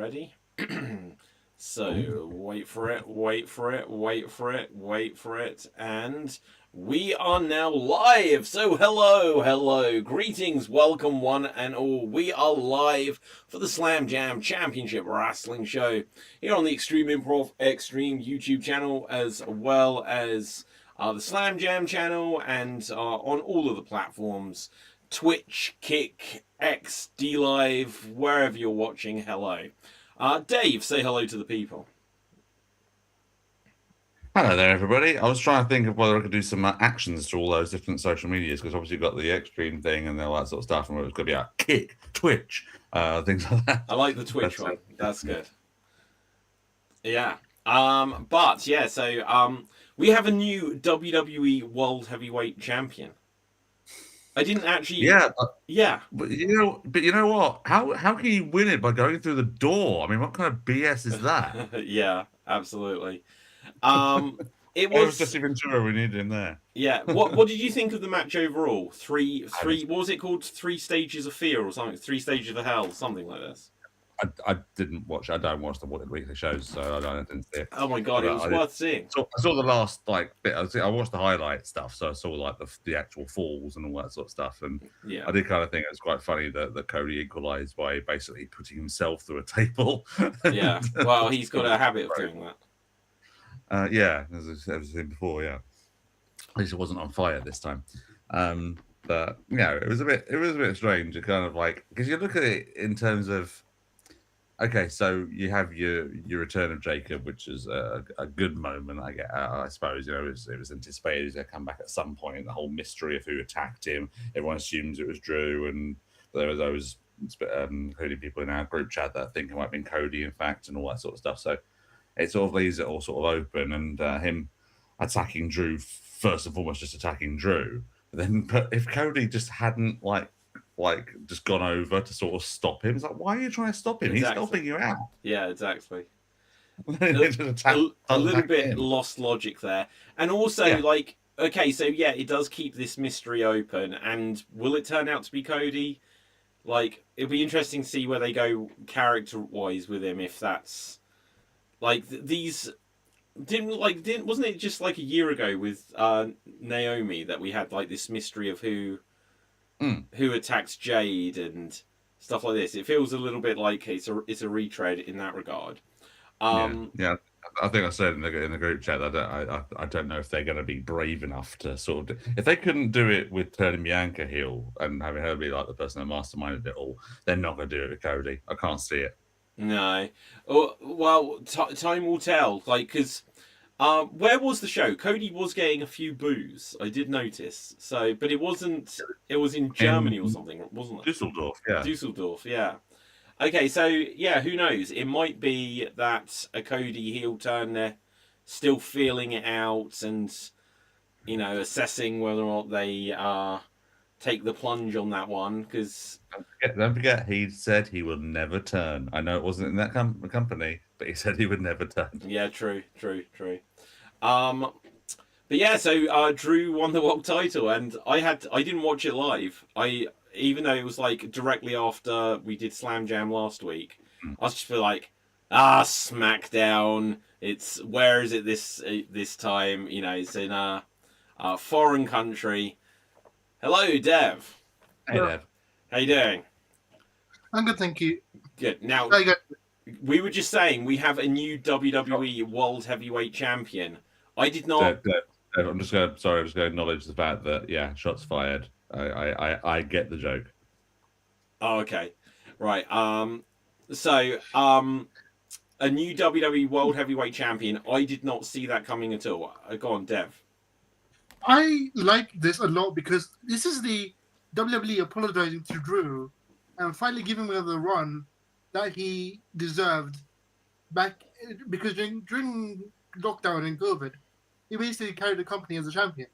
ready? So, wait for it, wait for it, wait for it, wait for it, and we are now live! So, hello, greetings, welcome one and all. We are live for the Slam Jam Championship Wrestling Show here on the Improv Xstreamed YouTube channel, as well as the Slam Jam channel, and on all of the platforms. Twitch, Kick, X, D Live, wherever you're watching, hello. Dave, say hello to the people. Hello there, everybody. I was trying to think of whether I could do some actions to all those different social medias, because obviously you've got the Xstream thing and all that sort of stuff, and it's going to be like Kick, Twitch, things like that. I like the Twitch one. That's good. Yeah. But yeah, so we have a new WWE World Heavyweight Champion. I didn't actually. Yeah. But you know what? How can you win it by going through the door? I mean, what kind of BS is that? Yeah, absolutely. It was Jesse Ventura. We needed him there. Yeah. What did you think of the match overall? Three. What was it called? 3 Stages of Fear or something? 3 Stages of Hell, something like this. I didn't watch. I don't watch the weekly shows, so I didn't see it. Oh my god, it was worth seeing. I saw the last bit. I watched the highlight stuff, so I saw like the actual falls and all that sort of stuff. And yeah, I did kind of think it was quite funny that Cody equalised by basically putting himself through a table. Yeah, well, he's got a habit of doing that. Yeah, as I've seen before. Yeah, at least it wasn't on fire this time. But yeah, it was a bit strange. It kind of like, because you look at it in terms of. Okay, so you have your return of Jacob, which is a good moment. I suppose it was anticipated to come back at some point. The whole mystery of who attacked him, everyone assumes it was Drew, and there were those Cody people in our group chat that think it might have been Cody, in fact, and all that sort of stuff. So it sort of leaves it all sort of open, and him attacking Drew first and foremost, just attacking Drew. But if Cody just hadn't just gone over to sort of stop him. It's like, why are you trying to stop him? Exactly. He's helping you out. Yeah, exactly. a little bit lost logic there. And also, okay, so yeah, it does keep this mystery open. And will it turn out to be Cody? It'll be interesting to see where they go character-wise with him, if that's... these... wasn't it just like a year ago with Naomi that we had this mystery of who attacks Jade and stuff like this? It feels a little bit like it's a retread in that regard. Yeah, I think I said in the group chat that I don't know if they're going to be brave enough to sort of if they couldn't do it with turning Bianca heel and having her be like the person that masterminded it all, they're not going to do it with Cody. I can't see it. No. Well, time will tell. Because where was the show? Cody was getting a few boos. I did notice. So, but it wasn't. It was in Germany or something, wasn't it? Dusseldorf. Yeah. Dusseldorf. Yeah. Okay, so yeah, who knows? It might be that a Cody heel turn. They're still feeling it out and assessing whether or not they take the plunge on that one. Because don't forget, he said he will never turn. I know it wasn't in that company, but he said he would never turn. Yeah, true. But yeah, so Drew won the world title, and I didn't watch it live. Even though it was directly after we did Slam Jam last week, I was just like, SmackDown. Where is it this time? It's in a foreign country. Hello, Dev. Hey, Dev. How you doing? I'm good, thank you. Good. Now, we were just saying we have a new WWE World Heavyweight Champion. I did not. Dev, I'm just going to acknowledge the fact that shots fired. I get the joke. Oh, okay. Right. So, a new WWE World Heavyweight Champion. I did not see that coming at all. Go on, Dev. I like this a lot because this is the WWE apologizing to Drew and finally giving him the run that he deserved back, because during lockdown and COVID, he basically carried the company as a champion.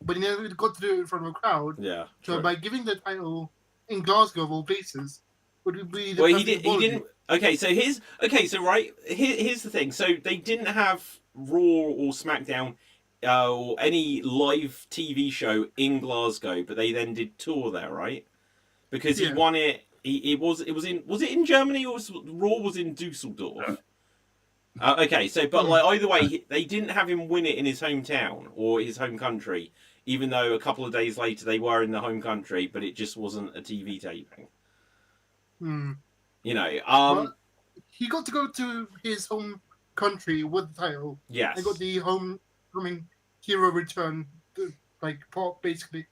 But he never got to do it in front of a crowd. Yeah. So by giving the title in Glasgow of all places, would be the he didn't. Okay, so here's the thing. So they didn't have Raw or SmackDown or any live TV show in Glasgow, but they then did tour there, right? Because he won it it was in Germany, or was Raw was in Dusseldorf? Okay, so but like either way, they didn't have him win it in his hometown or his home country, even though a couple of days later they were in the home country, but it just wasn't a TV taping. You know, But he got to go to his home country with the title. yes, I got the homecoming hero return, like part basically.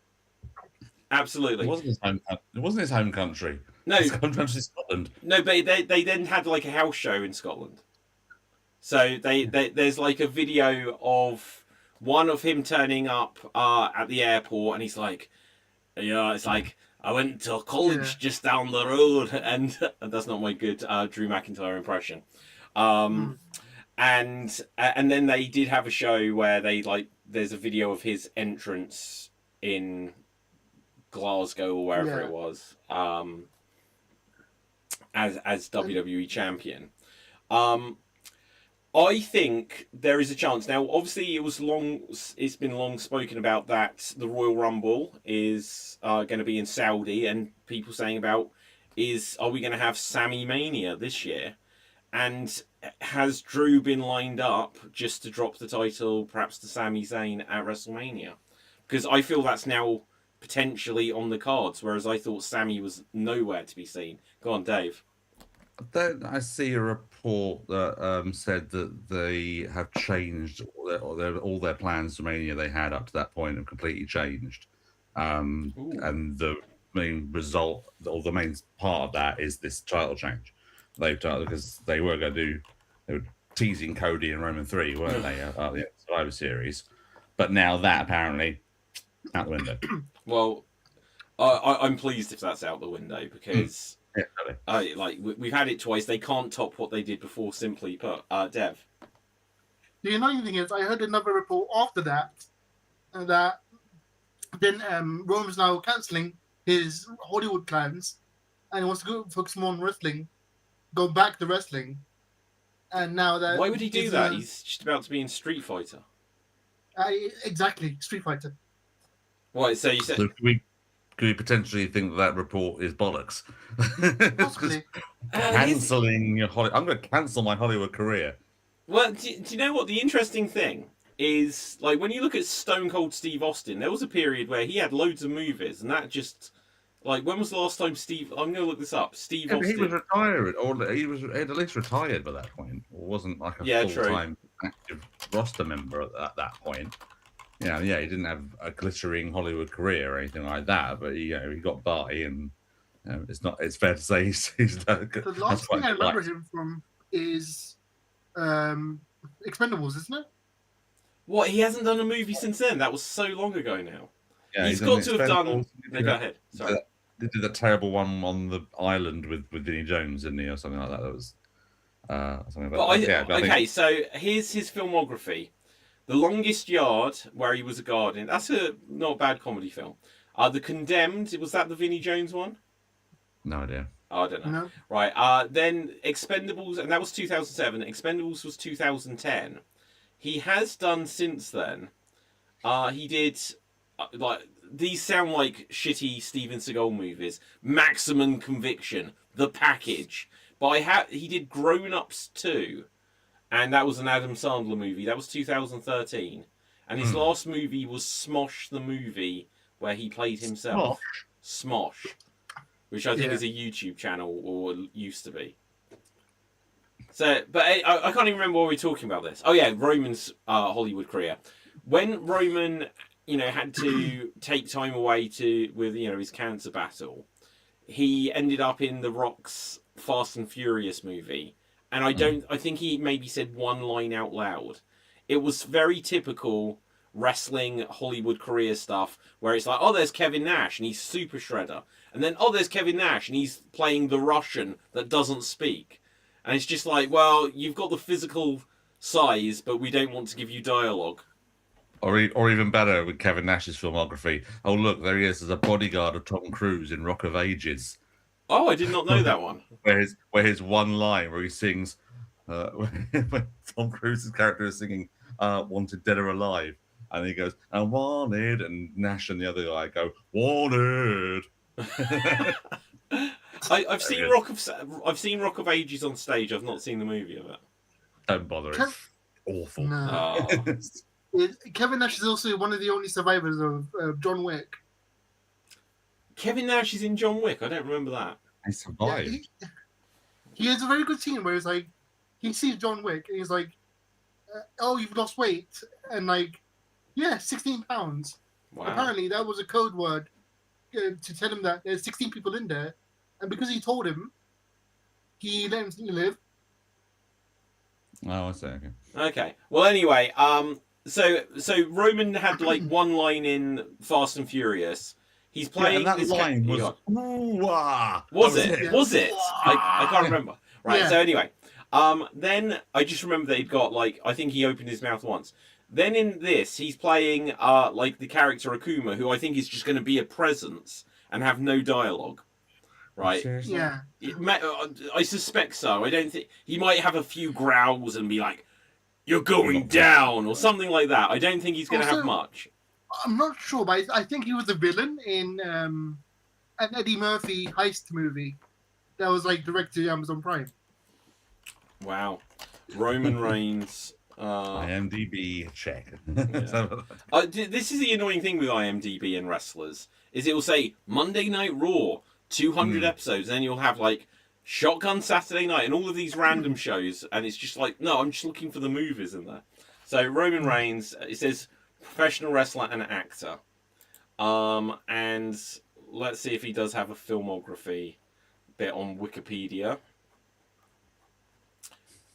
absolutely. It wasn't his home country. No, his home country is Scotland. No, but they then had like a house show in Scotland. So there's like a video of one of him turning up at the airport, and he's like, it's like, I went to college just down the road, and that's not my good Drew McIntyre impression. And then they did have a show where there's a video of his entrance in Glasgow or wherever it was, as WWE champion. I think there is a chance. Now, obviously, it's been long spoken about that the Royal Rumble is going to be in Saudi, and people saying about are we going to have Sami Mania this year? And has Drew been lined up just to drop the title, perhaps to Sami Zayn at WrestleMania? Because I feel that's now potentially on the cards, whereas I thought Sami was nowhere to be seen. Go on, Dave. Then I see a report that said that they have changed all their plans for Mania they had up to that point have completely changed. And the main result, or the main part of that, is this title change. They've done because they were teasing Cody and Roman 3, weren't they, at the Survivor Series? But now that apparently out the window. Well, I'm pleased if that's out the window, because we've had it twice. They can't top what they did before. Simply put, Dev. The annoying thing is, I heard another report after that then Roman's now cancelling his Hollywood plans and wants to go focus more on wrestling, go back to wrestling, and now that why would he do that? He's just about to be in Street Fighter. Exactly, Street Fighter. What? So you said? So could we potentially think that report is bollocks? Possibly. Cancelling your Hollywood. I'm going to cancel my Hollywood career. Well, do you know what the interesting thing is? Like, when you look at Stone Cold Steve Austin, there was a period where he had loads of movies, and that just like, when was the last time Steve? I'm going to look this up. Steve Austin. He was retired, or he was at least retired by that point, or wasn't like a full-time active roster member at that point. Yeah, he didn't have a glittering Hollywood career or anything like that, but he got by, and it's fair to say he's the last thing I remember him from is Expendables, isn't it? What? He hasn't done a movie since then. That was so long ago now. Yeah, he's got to have done. No, go ahead. Sorry. They did that terrible one on the island with Vinnie Jones, didn't he, or something like that? That was something about. Okay, so here's his filmography. The Longest Yard, where he was a guardian. That's a not bad comedy film. The Condemned, was that the Vinnie Jones one? No idea. I don't know. No. Right. Then Expendables, and that was 2007. Expendables was 2010. He has done since then. He did these sound like shitty Steven Seagal movies. Maximum Conviction, The Package. But he did Grown Ups 2. And that was an Adam Sandler movie. That was 2013. And his last movie was Smosh the Movie, where he played himself. Smosh. Which I think is a YouTube channel, or used to be. So, but I can't even remember why we were talking about this. Oh yeah, Roman's Hollywood career. When Roman, had to take time away with his cancer battle, he ended up in The Rock's Fast and Furious movie. And I think he maybe said one line out loud. It was very typical wrestling Hollywood career stuff, where it's like, oh, there's Kevin Nash, and he's super shredder. And then, oh, there's Kevin Nash, and he's playing the Russian that doesn't speak. And it's just like, well, you've got the physical size, but we don't want to give you dialogue. Or even better with Kevin Nash's filmography. Oh, look, there he is as a bodyguard of Tom Cruise in Rock of Ages. Oh, I did not know that one. where his one line where he sings, when Tom Cruise's character is singing "Wanted Dead or Alive," and he goes, "I wanted," and Nash and the other guy go, "Wanted." I've seen I've seen Rock of Ages on stage. I've not seen the movie of it. Don't bother. It's awful. No. Oh. Kevin Nash is also one of the only survivors of John Wick. Kevin Nash is in John Wick. I don't remember that. I survived. Yeah, he has a very good scene where it's like he sees John Wick and he's like, "Oh, you've lost weight," and like, yeah, 16 pounds. Wow. Apparently, that was a code word to tell him that there's 16 people in there, and because he told him, he let him live. Oh, I see. Okay. Okay. Well, anyway, so Roman had like one line in Fast and Furious. He's playing. Yeah, and that this line was. Ooh, ah. Was That it? Was it? I can't remember. Right. Yeah. So anyway, then I just remember that he'd got like I think he opened his mouth once. Then in this, he's playing like the character Akuma, who I think is just going to be a presence and have no dialogue. Right? Seriously? Yeah. I suspect so. I don't think he might have a few growls and be like, "You're going down" or something like that. I don't think he's going to have Also- much. I'm not sure, but I think he was the villain in an Eddie Murphy heist movie that was like directed to Amazon Prime. Wow, Roman Reigns. IMDb check. This is the annoying thing with IMDb and wrestlers is it will say Monday Night Raw, 200 episodes, and then you'll have like Shotgun Saturday Night and all of these random shows, and it's just like no, I'm just looking for the movies in there. So Roman Reigns, it says professional wrestler and actor, and let's see if he does have a filmography bit on Wikipedia.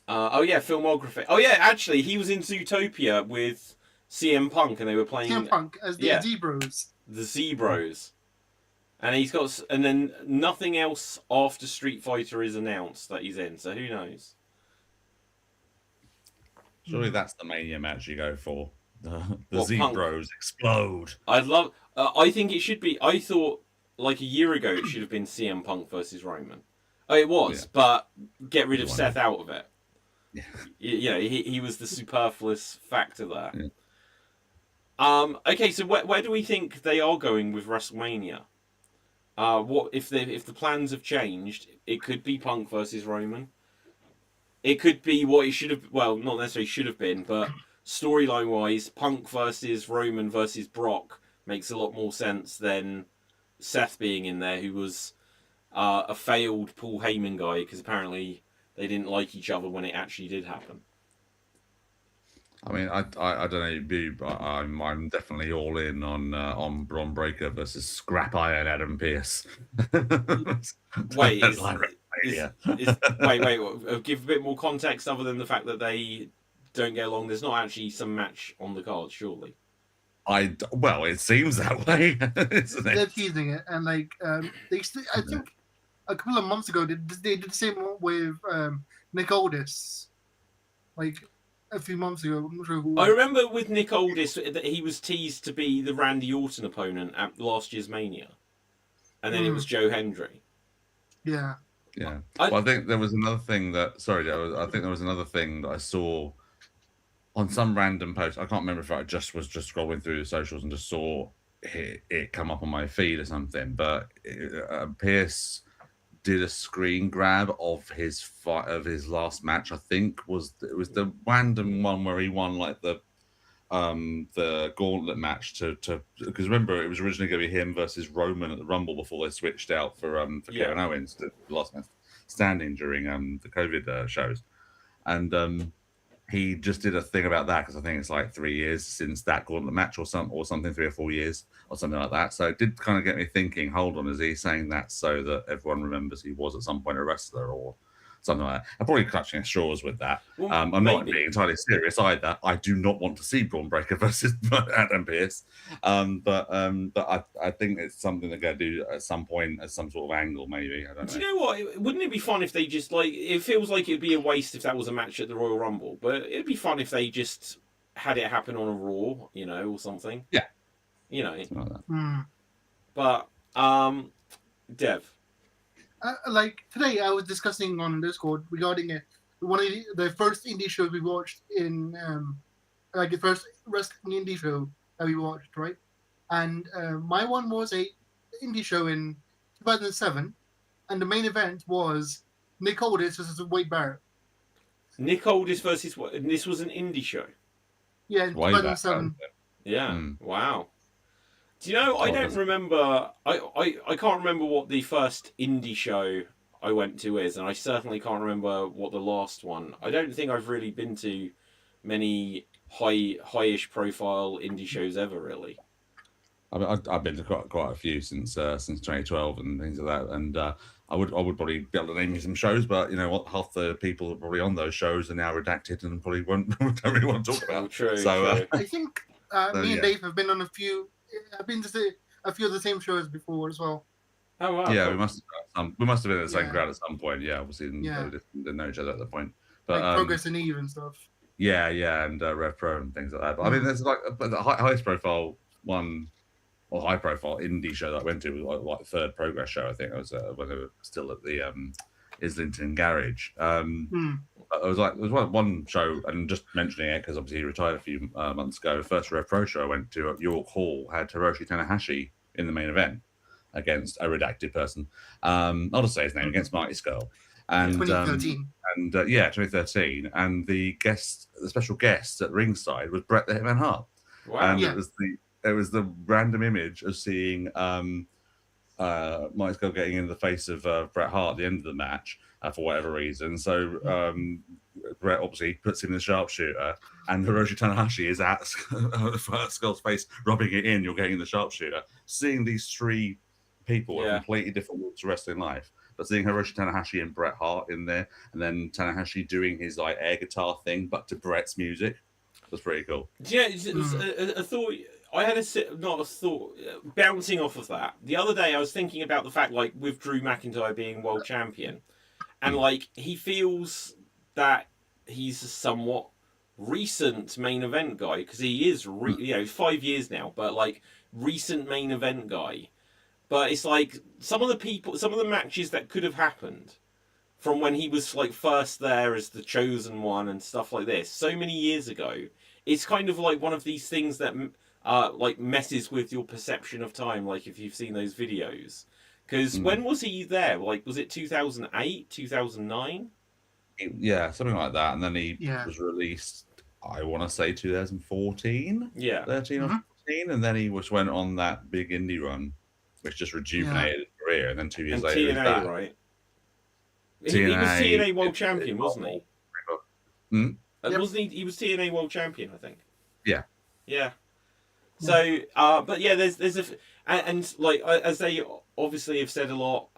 Oh yeah, filmography. Oh yeah, actually, he was in Zootopia with CM Punk, and they were playing CM Punk as the Zebros. The Zebros, and he's got, and then nothing else after Street Fighter is announced that he's in. So who knows? Surely that's the Mania match you go for. The What, Zebros explode. I'd love. I think it should be. I thought like a year ago it should have been CM Punk versus Roman. Oh, it was, Yeah. but get rid of You want Seth out of it. Yeah. You know, he was the superfluous factor there. Yeah. Okay, so where do we think they are going with WrestleMania? What if the plans have changed? It could be Punk versus Roman. It could be what it should have. Well, not necessarily should have been, but storyline wise, Punk versus Roman versus Brock makes a lot more sense than Seth being in there, who was a failed Paul Heyman guy because apparently they didn't like each other when it actually did happen. I mean, I don't know you, but I'm definitely all in on Braun Breaker versus Scrap Iron Adam Pearce. Wait, Yeah. wait. Give a bit more context other than the fact that they don't get along. There's not actually some match on the card, surely. Well, it seems that way, isn't They're it? teasing it, and like I think a couple of months ago they did the same with Nick Aldis, like a few months ago. I'm not sure who. I remember with Nick Aldis that he was teased to be the Randy Orton opponent at last year's Mania, and then it was Joe Hendry. Yeah. Yeah. Well, I think there was another thing that. Sorry, I think there was another thing that I saw on some random post. I can't remember if I was just scrolling through the socials and just saw it come up on my feed or something. But Pierce did a screen grab of his last match. I think it was the random one where he won like the gauntlet match to because remember it was originally going to be him versus Roman at the Rumble before they switched out for Kevin Owens, the last man standing during the COVID shows, and he just did a thing about that because I think it's like 3 years since that gauntlet match or something 3 or 4 years or something like that. So it did kind of get me thinking, hold on, is he saying that so that everyone remembers he was at some point a wrestler or something like that? I'm probably clutching at straws with that. Well, I'm not being entirely serious either. I do not want to see Braun Breaker versus Adam Pearce. But I think it's something they're going to do at some point as some sort of angle, maybe. I don't know. Do you know what? Wouldn't it be fun if they just like? It feels like it'd be a waste if that was a match at the Royal Rumble, but it'd be fun if they just had it happen on a Raw, you know, or something. Yeah. You know. Something like that. But Dev. Like today, I was discussing on Discord regarding one of the first indie shows we watched in, like the first wrestling indie show that we watched, right? And my one was a indie show in 2007 and the main event was Nick Aldis versus Wade Barrett. Nick Aldis versus what? And this was an indie show. Yeah, in Way back. 2007. Yeah. Mm. Wow. Do you know? I Oh, don't that's- remember. I can't remember what the first indie show I went to is, and I certainly can't remember what the last one. I don't think I've really been to many high-ish profile indie shows ever, really. I mean, I've been to quite a few since 2012 and things like that, and I would probably be able to name you some shows, but you know what, half the people that are probably on those shows are now redacted and probably don't really want to talk about. True. So, true. I think me and Dave have been on a few. I've been to a few of the same shows before as well. Oh wow. yeah, cool. we must have been in the same Yeah. crowd at some point. Yeah, obviously didn't know each other at that point. But Like Progress and Eve and stuff. yeah, and Rev Pro and things like that. But I mean, there's like but the highest profile one or high profile indie show that I went to was like the third Progress show. I think it was when they were still at the Islington Garage. It was one show, and just mentioning it because obviously he retired a few months ago. The first Rev Pro show I went to at York Hall had Hiroshi Tanahashi in the main event against a redacted person. I'll just say his name, against Marty Skull. And 2013. 2013, and the special guest at ringside was Bret the Hitman Hart. Wow. And Yeah. it was the random image of seeing Marty Skull getting in the face of Bret Hart at the end of the match for whatever reason. So Bret obviously puts him in the sharpshooter, and Hiroshi Tanahashi is at Skull's face, rubbing it in. You're getting the sharpshooter. Seeing these three people Yeah. are completely different walks of wrestling life, but seeing Hiroshi Tanahashi and Bret Hart in there, and then Tanahashi doing his like air guitar thing, but to Bret's music, was pretty cool. Yeah, a thought. I had not a thought bouncing off of that. The other day, I was thinking about the fact, like, with Drew McIntyre being world champion, and like he feels that he's a somewhat recent main event guy because he is, 5 years now, but like recent main event guy. But it's like some of the matches that could have happened from when he was like first there as the chosen one and stuff like this, so many years ago. It's kind of like one of these things that like messes with your perception of time. Like if you've seen those videos, because when was he there? Like was it 2008, 2009? Yeah, something like that. And then he Yeah. was released, I want to say 2014, Yeah. 13 or 14, and then he went on that big indie run, which just rejuvenated his career. And then 2 years And later, he was TNA, back. right? He was TNA World Champion, wasn't he? Wasn't he? He was TNA World Champion, I think. Yeah. Yeah. So, but yeah, there's and like as they obviously have said a lot,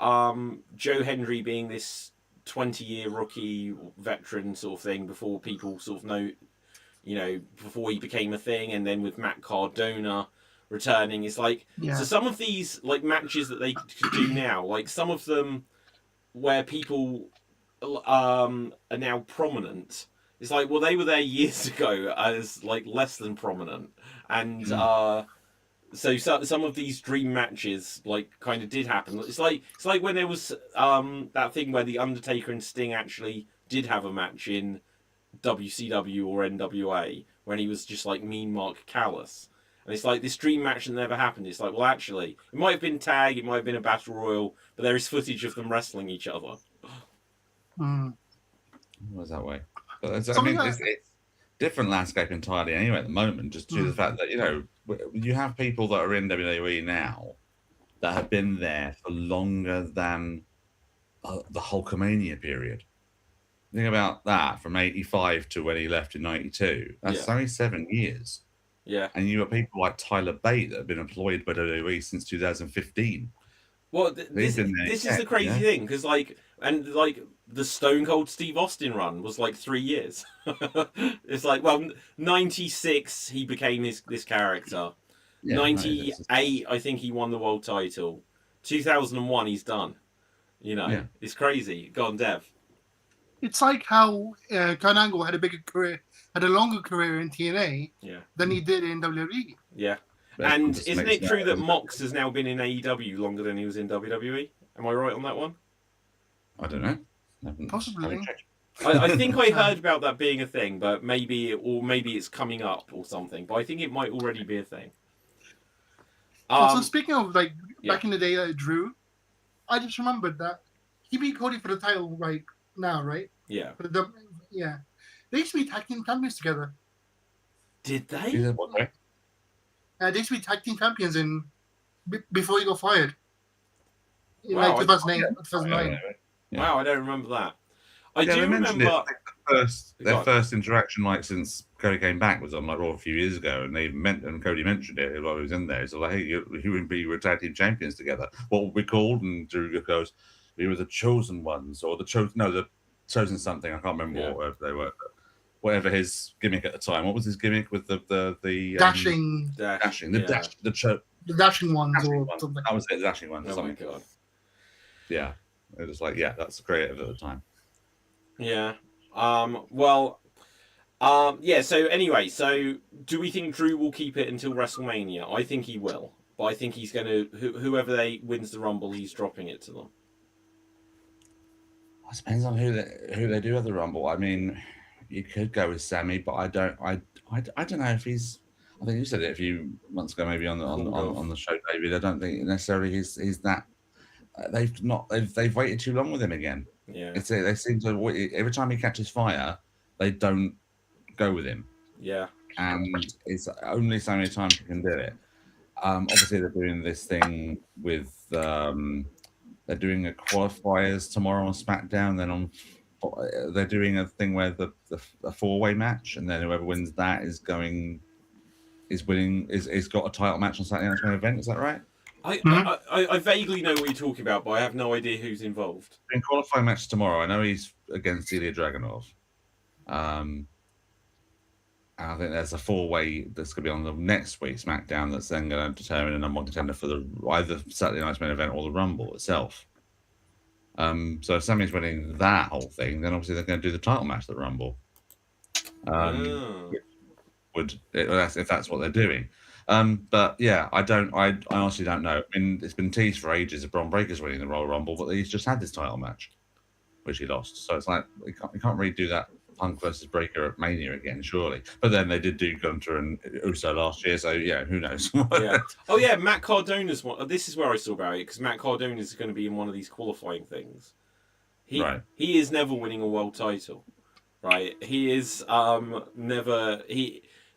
Joe Hendry being this 20-year rookie veteran sort of thing before people sort of know, before he became a thing, and then with Matt Cardona returning, it's like so some of these like matches that they could do now, like some of them where people are now prominent. It's like, well, they were there years ago as like less than prominent, and so some of these dream matches like kind of did happen. It's like when there was that thing where the Undertaker and Sting actually did have a match in WCW or NWA when he was just like Mean Mark Callis, and it's like this dream match that never happened. It's like, well, actually, it might have been tag, it might have been a battle royal, but there is footage of them wrestling each other. Was that way? But it's different landscape entirely anyway at the moment, just due to the fact that you have people that are in WWE now that have been there for longer than the Hulkamania period. Think about that, from 85 to when he left in 92. That's only 7 years. Yeah. And you have people like Tyler Bate that have been employed by WWE since 2015. Well, this is the crazy thing, because the Stone Cold Steve Austin run was like 3 years. It's like, well, 96 he became this character. 98 I think he won the world title. 2001 he's done. It's crazy. Go on, Dev. It's like how Kurt Angle had a longer career in TNA than he did in WWE. Yeah. And isn't it true that Mox has now been in AEW longer than he was in WWE? Am I right on that one? I don't know. Possibly. I think I heard about that being a thing, but maybe it's coming up or something. But I think it might already be a thing. Also, speaking of back in the day, Drew, I just remembered that he beat Cody for the title right now, right? Yeah. For the yeah, they used to be tag team champions together. Did He they? said, what, sorry? They used to be tag team champions before he got fired in Wow, like 2008, 2009. Yeah. Wow, I don't remember that. I Yeah, do they mentioned it. remember. I think their Go on. first interaction, like since Cody came back, was on like Raw a few years ago, and Cody mentioned it while he was in there. So like, hey, you and B were tag team champions together. What were we called? And Drew goes, "We were the chosen ones, or the chosen something. I can't remember Yeah. what they were. Whatever his gimmick at the time. What was his gimmick with the Dashing, dashing, yeah. the dashing ones dashing or one. something. That was it, the dashing one. Oh my Something. god. Yeah, it was like that's creative at the time. Yeah. Well. Yeah. So anyway, so do we think Drew will keep it until WrestleMania? I think he will, but I think he's going to whoever wins the Rumble, he's dropping it to them. It depends on who they do at the Rumble. I mean, you could go with Sammy, but I don't know if he's. I think you said it a few months ago, maybe on the show, David. I don't think necessarily he's that. They've waited too long with him again. Yeah. They seem to every time he catches fire, they don't go with him. Yeah. And it's only so many times you can do it. Obviously, they're doing this thing with. They're doing a qualifiers tomorrow on SmackDown. Then they're doing a thing where the four-way match, and then whoever wins that is winning. Is got a title match on Saturday night's main event. Is that right? I vaguely know what you're talking about, but I have no idea who's involved. In qualifying match tomorrow, I know he's against Ilya Dragunov. And I think there's a four-way that's going to be on the next week's SmackDown that's then going to determine a number one contender for either Saturday night's main event or the Rumble itself. So if Sammy's winning that whole thing, then obviously they're going to do the title match at the Rumble. If that's what they're doing. But yeah, I honestly don't know. I mean, it's been teased for ages that Bron Breakker's winning the Royal Rumble, but he's just had this title match, which he lost. So it's like we can't really do that Punk versus Breakker at Mania again, surely. But then they did do Gunter and Uso last year, so yeah, who knows? Yeah. Oh yeah, Matt Cardona's one. This is where I saw about it because Matt Cardona is going to be in one of these qualifying things. He is never winning a world title, right? He is never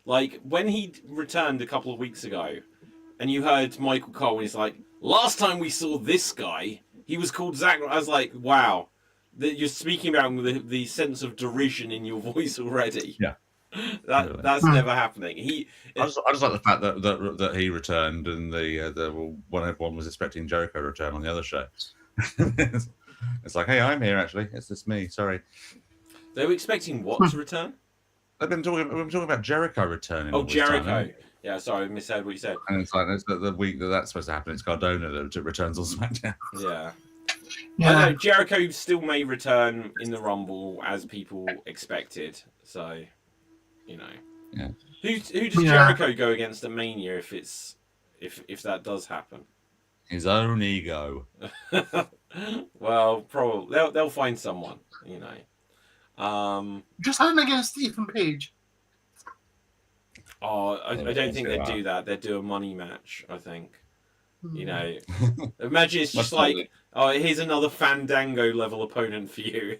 like when he returned a couple of weeks ago, and you heard Michael Cole and he's like, last time we saw this guy, he was called Zach. I was like, wow. You're speaking about the sense of derision in your voice already. Yeah, that's never happening. I just like the fact that he returned and when everyone was expecting Jericho to return on the other show. It's like, hey, I'm here actually. It's just me. Sorry. They were expecting what to return? We've been talking about Jericho returning. Oh, Jericho. Yeah, sorry, I misheard what you said. And it's like the week that's supposed to happen. It's Cardona that returns on SmackDown. Yeah. I know Jericho still may return in the Rumble as people expected. So, you know, yeah. Who does Jericho go against at Mania if that does happen? His own ego. Well, probably they'll find someone. You know. Just had him against Ethan Page. Oh, I don't think they'd do that. They'd do a money match, I think. You know, imagine it's just like, oh, here's another Fandango level opponent for you,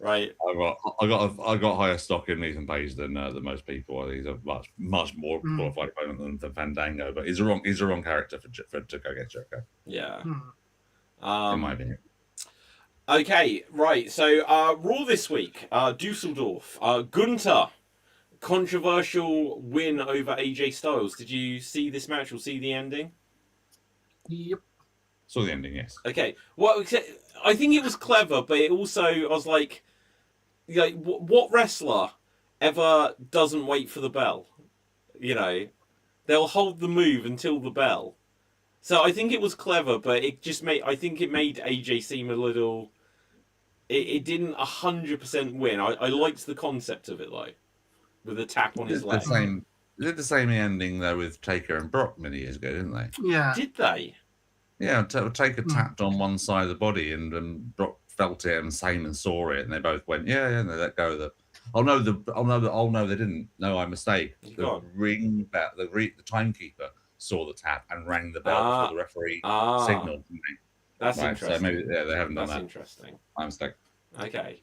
right? I got higher stock in Ethan Page than most people. He's a much more qualified opponent than Fandango, but he's the wrong character to go against Jericho. Yeah. In my opinion. Okay, right. So Raw this week, Dusseldorf, Gunter, controversial win over AJ Styles. Did you see this match or see the ending? Yep. Saw the ending, yes. Okay. Well, I think it was clever, but it also, I was like what wrestler ever doesn't wait for the bell? You know, they'll hold the move until the bell. So I think it was clever, but it just made AJ seem a little. It didn't 100% win. I liked the concept of it though, with the tap on his leg. They did the same ending though with Taker and Brock many years ago, didn't they? Yeah. Did they? Yeah, Taker tapped on one side of the body, and Brock felt it, and Heyman saw it, and they both went, yeah, and they let go of the. Oh no, they didn't. No, I mistake. The ring bell, the timekeeper saw the tap and rang the bell before the referee signaled. That's right. interesting. So maybe they haven't done That's that. interesting. My mistake. Okay.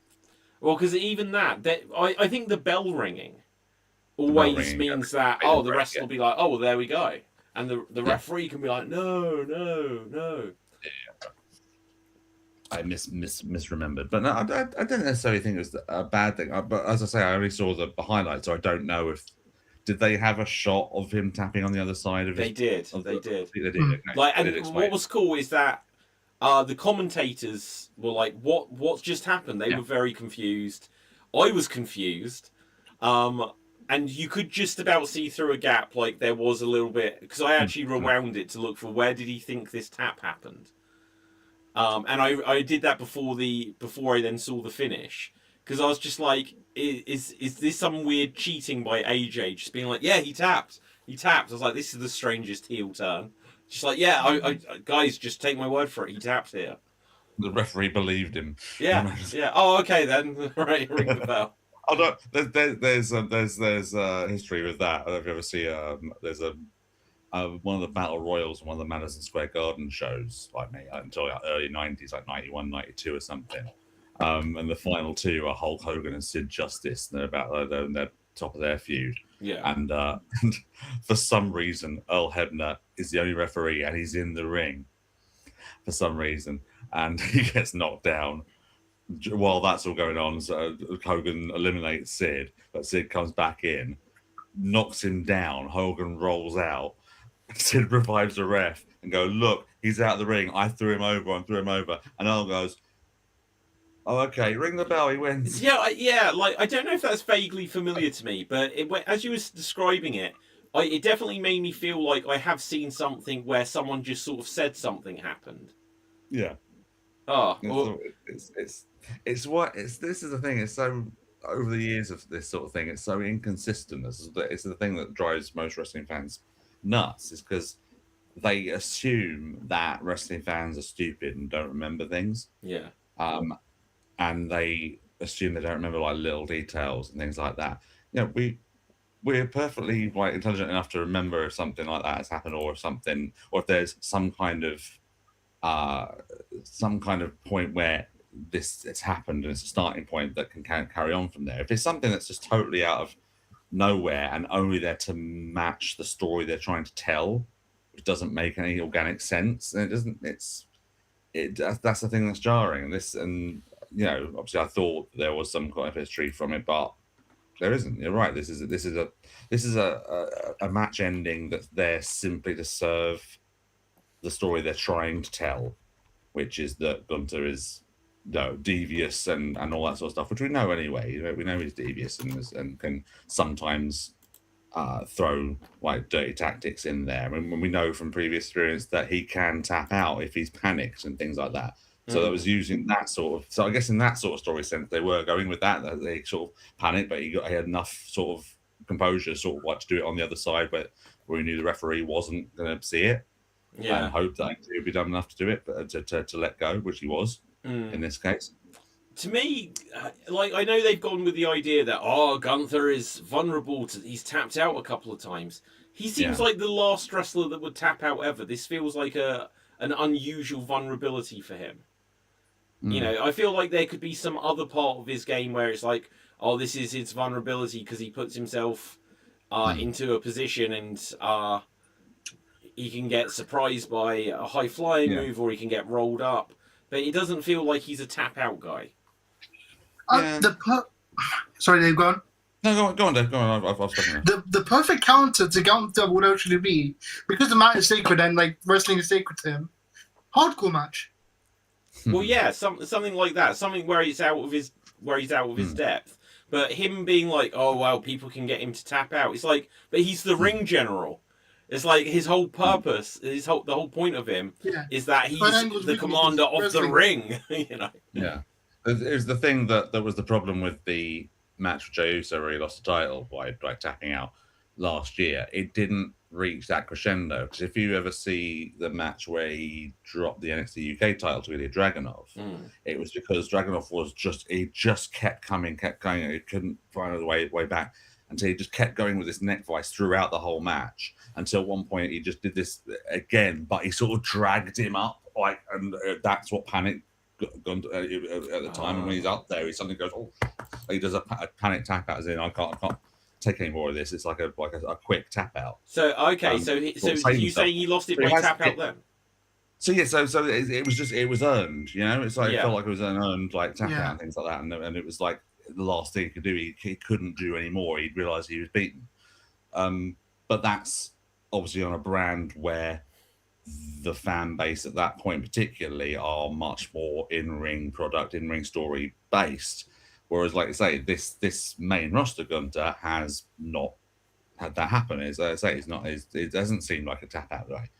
Well, because even that, I think the bell ringing always ringing, means that the rest will be like, oh, well, there we go, and the referee can be like, no, no, no. I misremembered, but no, I don't necessarily think it was a bad thing. But as I say, I only saw the highlights, so I don't know if did they have a shot of him tapping on the other side of They his. did. They did. Okay. Like, They and did explain. what was cool is that the commentators were like, what's just happened? They were very confused. I was confused. And you could just about see through a gap, like there was a little bit, because I actually rewound it to look for where did he think this tap happened. And I did that before I then saw the finish, because I was just like, is this some weird cheating by AJ, just being like, yeah, he tapped. I was like, this is the strangest heel turn. Just like, yeah, I guys, just take my word for it. He tapped here. The referee believed him. Yeah, yeah. Oh, okay then. Right, ring the bell. Although there's history with that. I don't know if you ever see there's one of the battle royals in one of the Madison Square Garden shows, like until like early 90s, like 91, 92 or something. And the final two are Hulk Hogan and Sid Justice. They're about they're top of their feud. Yeah. And for some reason, Earl Hebner is the only referee, and he's in the ring for some reason, and he gets knocked down. While that's all going on, so Hogan eliminates Sid, but Sid comes back in, knocks him down. Hogan rolls out. Sid revives the ref and go, look, he's out of the ring. I threw him over. And Earl goes, oh, okay, ring the bell. He wins. Yeah. Like, I don't know if that's vaguely familiar to me, but as you were describing it, it definitely made me feel like I have seen something where someone just sort of said something happened. Yeah. Oh, this is the thing. It's so over the years of this sort of thing, it's so inconsistent. It's the thing that drives most wrestling fans nuts, is because they assume that wrestling fans are stupid and don't remember things. Yeah. And they assume they don't remember like little details and things like that. You know, we're perfectly like intelligent enough to remember if something like that has happened, or if there's some kind of point where it's happened and it's a starting point that can carry on from there. If it's something that's just totally out of nowhere and only there to match the story they're trying to tell, which doesn't make any organic sense, then that's the thing that's jarring. And you know, obviously I thought there was some kind of history from it, but there isn't. You're right. This is a match ending that's there simply to serve the story they're trying to tell, which is that Gunther is devious and all that sort of stuff, which we know anyway. We know he's devious and can sometimes throw like dirty tactics in there. And we know from previous experience that he can tap out if he's panicked and things like that. So that was using that sort of. So I guess in that sort of story sense, they were going with that they sort of panicked, but he had enough sort of composure, sort of like to do it on the other side, where he knew the referee wasn't going to see it. Yeah. And hoped that he would be dumb enough to do it, but to let go, which he was in this case. To me, like, I know they've gone with the idea that Gunther is vulnerable he's tapped out a couple of times. He seems like the last wrestler that would tap out ever. This feels like an unusual vulnerability for him. You know, I feel like there could be some other part of his game where it's like, this is his vulnerability because he puts himself into a position and he can get surprised by a high flying move, or he can get rolled up. But it doesn't feel like he's a tap out guy. Sorry, Dave, go on. No, go on, Dave. Go on. I've spoken. The perfect counter to Gunther would actually be, because the match is sacred and like wrestling is sacred to him, hardcore match. Well, yeah, something like that. Something where he's out of his depth. But him being like, oh wow, people can get him to tap out. It's like, but he's the ring general. It's like his whole purpose, the whole point of him is that he's the commander of the ring. You know. Yeah, it was the thing that was the problem with the match with Jey Uso where he lost the title by tapping out last year. It didn't reach that crescendo, because if you ever see the match where he dropped the NXT UK title to Ilya Dragunov, it was because Dragunov just kept going. He couldn't find a way back until he just kept going with this neck vice throughout the whole match, until one point he just did this again, but he sort of dragged him up like, and that's what Panic got at the time. And when he's up there, he suddenly goes, oh, he does a Panic tap out, as in I can't take any more of this. It's like a quick tap out. So okay, so you say he lost it by tap out then? So yeah, so it was earned, you know. It's like it felt like it was an earned like tap out and things like that, and it was like the last thing he could do. He couldn't do any more. He'd realised he was beaten. But that's obviously on a brand where the fan base at that point, particularly, are much more in-ring story based. Whereas, like I say, this main roster Gunter has not had that happen. As I say, it doesn't seem like a tap out way.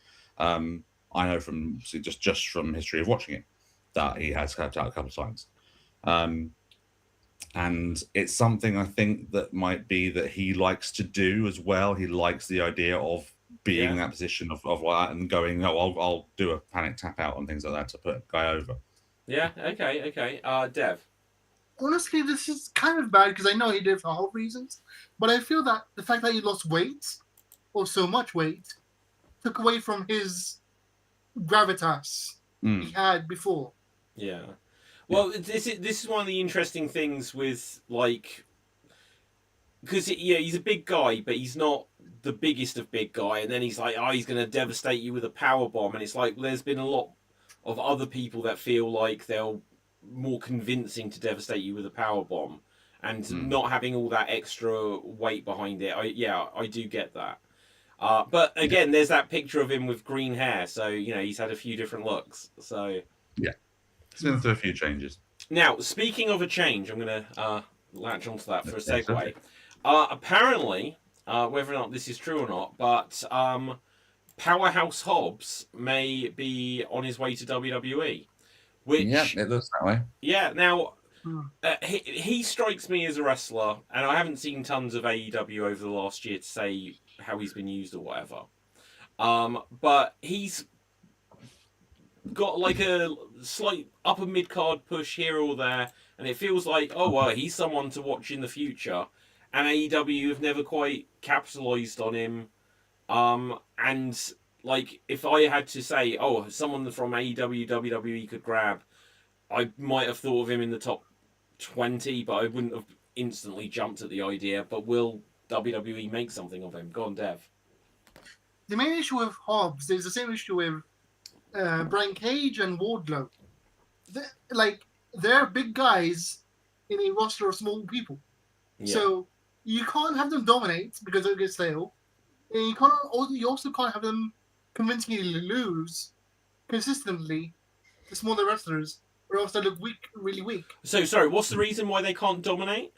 I know from just from history of watching it that he has tapped out a couple of times. And it's something I think that might be that he likes to do as well. He likes the idea of being in that position of that and going, I'll do a Panic tap out and things like that to put a guy over. Yeah, okay. Dev? Honestly, this is kind of bad because I know he did it for health reasons, but I feel that the fact that he lost weight, or so much weight, took away from his gravitas he had before. Yeah. Well, this is one of the interesting things with, like, because he's a big guy, but he's not the biggest of big guy, and then he's like, he's going to devastate you with a power bomb, and it's like there's been a lot of other people that feel like they're more convincing to devastate you with a power bomb, and not having all that extra weight behind it. I do get that. But again, there's that picture of him with green hair, so he's had a few different looks. So yeah, he's been through a few changes. Now, speaking of a change, I'm going to latch onto that for a segue. Apparently, whether or not this is true or not, but Powerhouse Hobbs may be on his way to WWE. Which, yeah, it looks that way. Yeah, now he strikes me as a wrestler, and I haven't seen tons of AEW over the last year to say how he's been used or whatever. But he's got like a slight upper mid card push here or there, and it feels like, he's someone to watch in the future. And AEW have never quite capitalized on him. And like, if I had to say, someone from AEW, WWE could grab, I might have thought of him in the top 20, but I wouldn't have instantly jumped at the idea. But will WWE make something of him? Go on, Dev. The main issue with Hobbs is the same issue with Brian Cage and Wardlow. They're big guys in a roster of small people. Yeah. So you can't have them dominate because they'll get stale. And you also can't have them convincingly lose consistently to smaller wrestlers, or else they look weak, really weak. So, sorry, what's the reason why they can't dominate?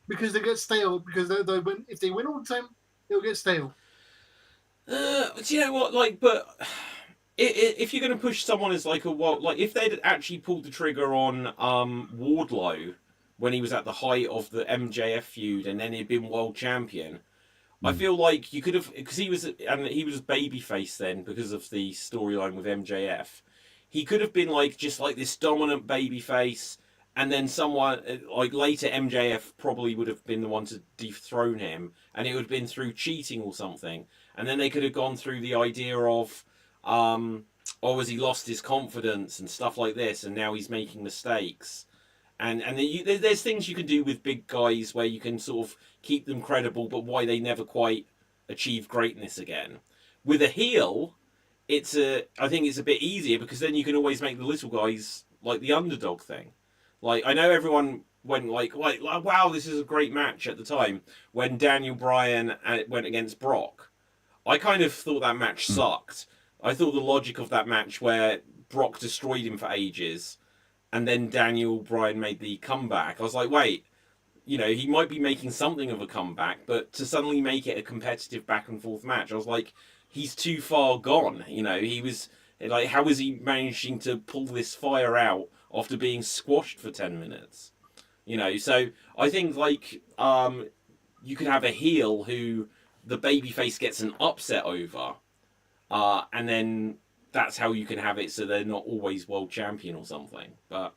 Because they get stale. Because if they win all the time, they'll get stale. Do you know what? But if you're going to push someone as if they'd actually pulled the trigger on Wardlow when he was at the height of the MJF feud, and then he'd been world champion, I feel like you could have, because he was babyface then because of the storyline with MJF. He could have been just this dominant babyface, and then someone later MJF probably would have been the one to dethrone him, and it would have been through cheating or something. And then they could have gone through the idea of, has he lost his confidence and stuff like this, and now he's making mistakes. And there's things you can do with big guys where you can sort of keep them credible, but why they never quite achieve greatness again. With a heel, I think it's a bit easier because then you can always make the little guys like the underdog thing. I know everyone went wow, this is a great match at the time when Daniel Bryan went against Brock. I kind of thought that match sucked. I thought the logic of that match where Brock destroyed him for ages, and then Daniel Bryan made the comeback. I was like, wait, he might be making something of a comeback, but to suddenly make it a competitive back and forth match, I was like, he's too far gone. He was how is he managing to pull this fire out after being squashed for 10 minutes? So I think you could have a heel who the babyface gets an upset over, and then that's how you can have it so they're not always world champion or something. But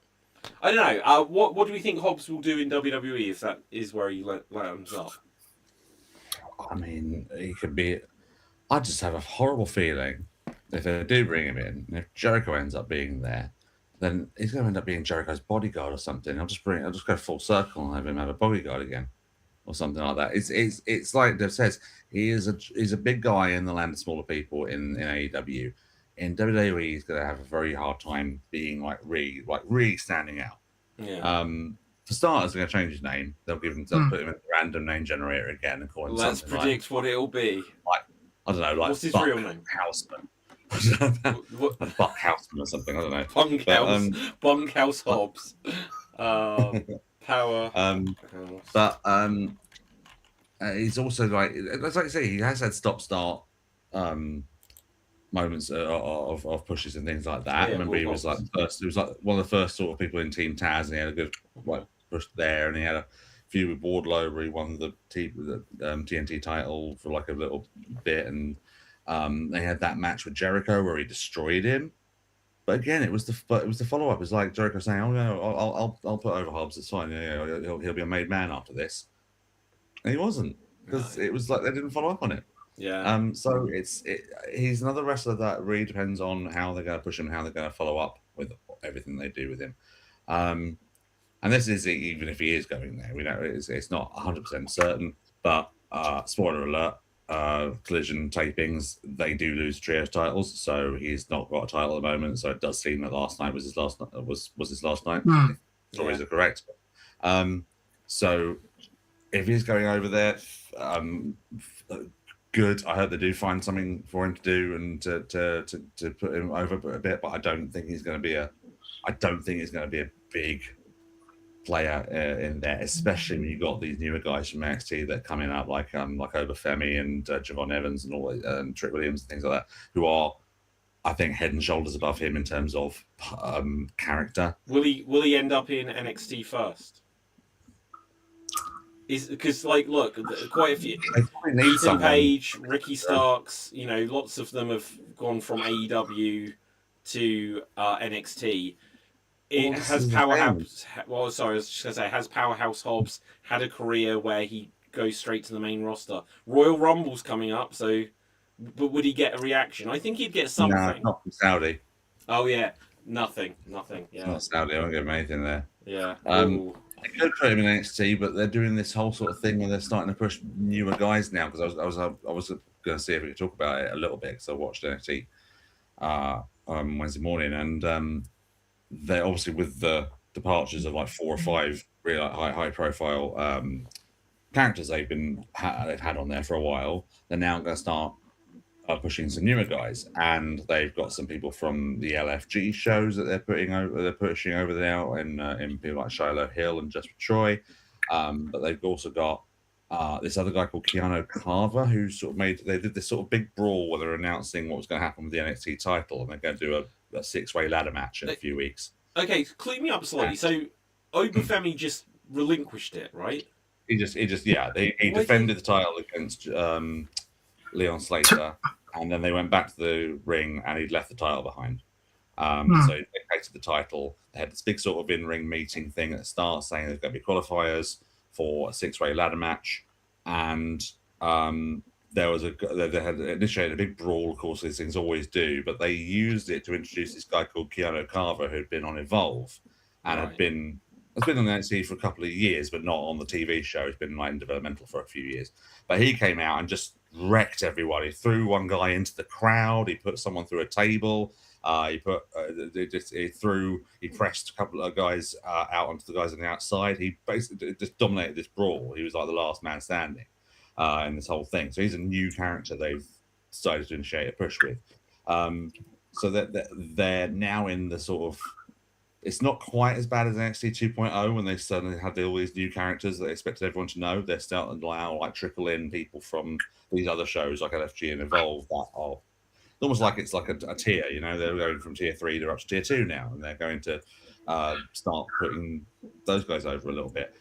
I don't know. What do we think Hobbs will do in WWE if that is where he lands up? I mean, he could be. I just have a horrible feeling if they do bring him in, and if Jericho ends up being there, then he's going to end up being Jericho's bodyguard or something. I'll just go full circle and have him have a bodyguard again, or something like that. It's like Dev says, he's a big guy in the land of smaller people in AEW. In WWE, he's going to have a very hard time being really standing out. Yeah. For starters, they're going to change his name. They'll put him in a random name generator again and call him Let's something predict what it'll be. I don't know, like what's his Buck real name? Houseman. What? Buck Houseman or something. I don't know. Bunkhouse Hobbs. Power. But he's also like I say, he has had stop-start moments of pushes and things like that. I remember he was like first. He was like one of the first sort of people in Team Taz, and he had a good push there, and he had a feud with Wardlow where he won the TNT title for like a little bit, and they had that match with Jericho where he destroyed him. But again, it was the follow up. It's like Jericho saying, "Oh no, I'll put over Hobbs. It's fine. Yeah, he'll be a made man after this." And he wasn't, because it was like they didn't follow up on it. Yeah. So he's another wrestler that really depends on how they're going to push him, how they're going to follow up with everything they do with him. And this is even if he is going there. We know it's not 100% certain, but spoiler alert. Collision tapings, they do lose trios titles, so he's not got a title at the moment. So it does seem that last night was his last night. Was his last night? Stories are correct. So if he's going over there, good. I hope they do find something for him to do and to put him over a bit. But I don't think he's going to be a big player in there, especially when you got these newer guys from NXT that are coming up, like Obafemi and Javon Evans and all and Trick Williams and things like that, who are, I think, head and shoulders above him in terms of character. Will he end up in NXT first? Because look, quite a few. Ethan Page, Ricky Starks, lots of them have gone from AEW to NXT. Has Powerhouse Hobbs had a career where he goes straight to the main roster? Royal Rumble's coming up, but would he get a reaction? I think he'd get something. No, not from Saudi. Oh yeah, nothing. Yeah, it's not Saudi. I won't give him anything there. Yeah. They could put him in NXT, but they're doing this whole sort of thing where they're starting to push newer guys now. Because I was going to see if we could talk about it a little bit, because I watched NXT Wednesday morning, and they're obviously, with the departures of like 4 or 5 really high profile characters they've had on there for a while. They're now going to start pushing some newer guys, and they've got some people from the LFG shows that they're pushing over there now, in people like Shiloh Hill and Just Troy. But they've also got this other guy called Keanu Carver, who they did this sort of big brawl where they're announcing what was going to happen with the NXT title, and they're going to do a 6-way ladder match in a few weeks. Okay, clue me up slightly. So Obafemi just relinquished it, right? He defended the title against Leon Slater, and then they went back to the ring, and he'd left the title behind. So they vacated the title. They had this big sort of in-ring meeting thing at the start, saying there's going to be qualifiers for a 6-way ladder match, and they had initiated a big brawl. Of course, these things always do, but they used it to introduce this guy called Keanu Carver, who'd been on Evolve and has been on the NXT for a couple of years, but not on the TV show. He's been in developmental for a few years. But he came out and just wrecked everyone. He threw one guy into the crowd. He put someone through a table. He pressed a couple of guys out onto the guys on the outside. He basically just dominated this brawl. He was like the last man standing in this whole thing. So he's a new character they've decided to initiate a push with. So that they're now in the sort of, it's not quite as bad as NXT 2.0 when they suddenly had all these new characters that they expected everyone to know. They're starting to now trickle in people from these other shows like LFG and Evolve that are almost like it's like a tier, they're going from tier 3 to up to tier 2 now, and they're going to start putting those guys over a little bit.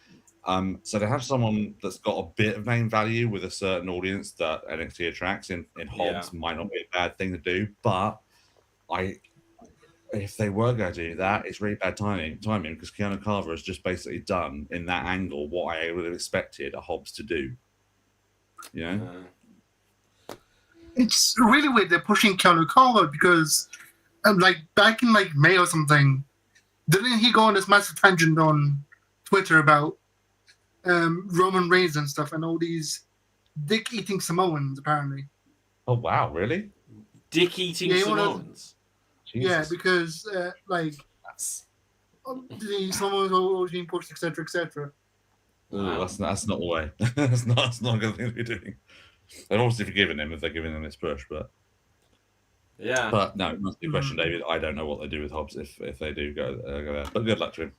So to have someone that's got a bit of name value with a certain audience that NXT attracts in Hobbs might not be a bad thing to do, but if they were going to do that, it's really bad timing because Keanu Carver has just basically done in that angle what I would have expected a Hobbs to do. it's really weird they're pushing Keanu Cole because, like back in like May or something, didn't he go on this massive tangent on Twitter about Roman Reigns and stuff and all these dick-eating Samoans apparently? Oh wow, really? Dick-eating Yeah, one of- Samoans. Yeah, Jesus. because like That's, the Samoans are always being pushed, etc., etc. ooh, that's not the way. that's not a good thing to be doing. They've obviously forgiven him if they're giving him this push, but Yeah. no, it must be a question, David. I don't know what they do with Hobbs if they do go there. But good luck to him.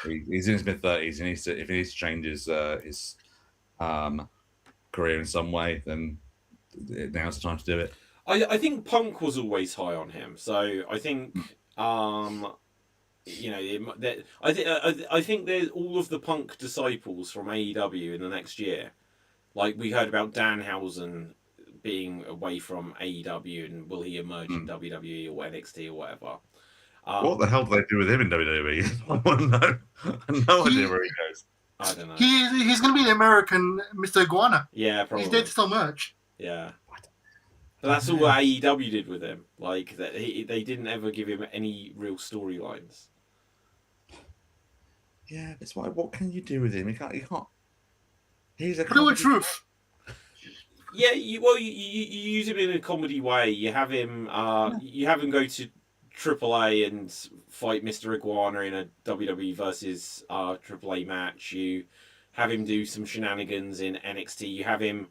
He's in his mid-30s. He needs to if he needs to change his career in some way, then now's the time to do it. I think Punk was always high on him, so I think you know I think there's all of the Punk disciples from AEW in the next year. Like we heard about Danhausen being away from AEW, and will he emerge in WWE or NXT or whatever? What the hell do they do with him in WWE? I want to know. I have no idea where he goes. I don't know. He's going to be the American Mr. Iguana. Yeah, probably. He's dead so much. Yeah. But that's all AEW did with him. Like that, they didn't ever give him any real storylines. Yeah, it's why. What can you do with him? You can't. He's a Put it with truth. Yeah, you use him in a comedy way. You have him go to AAA and fight Mr. Iguana in a WWE versus AAA match. You have him do some shenanigans in NXT. You have him.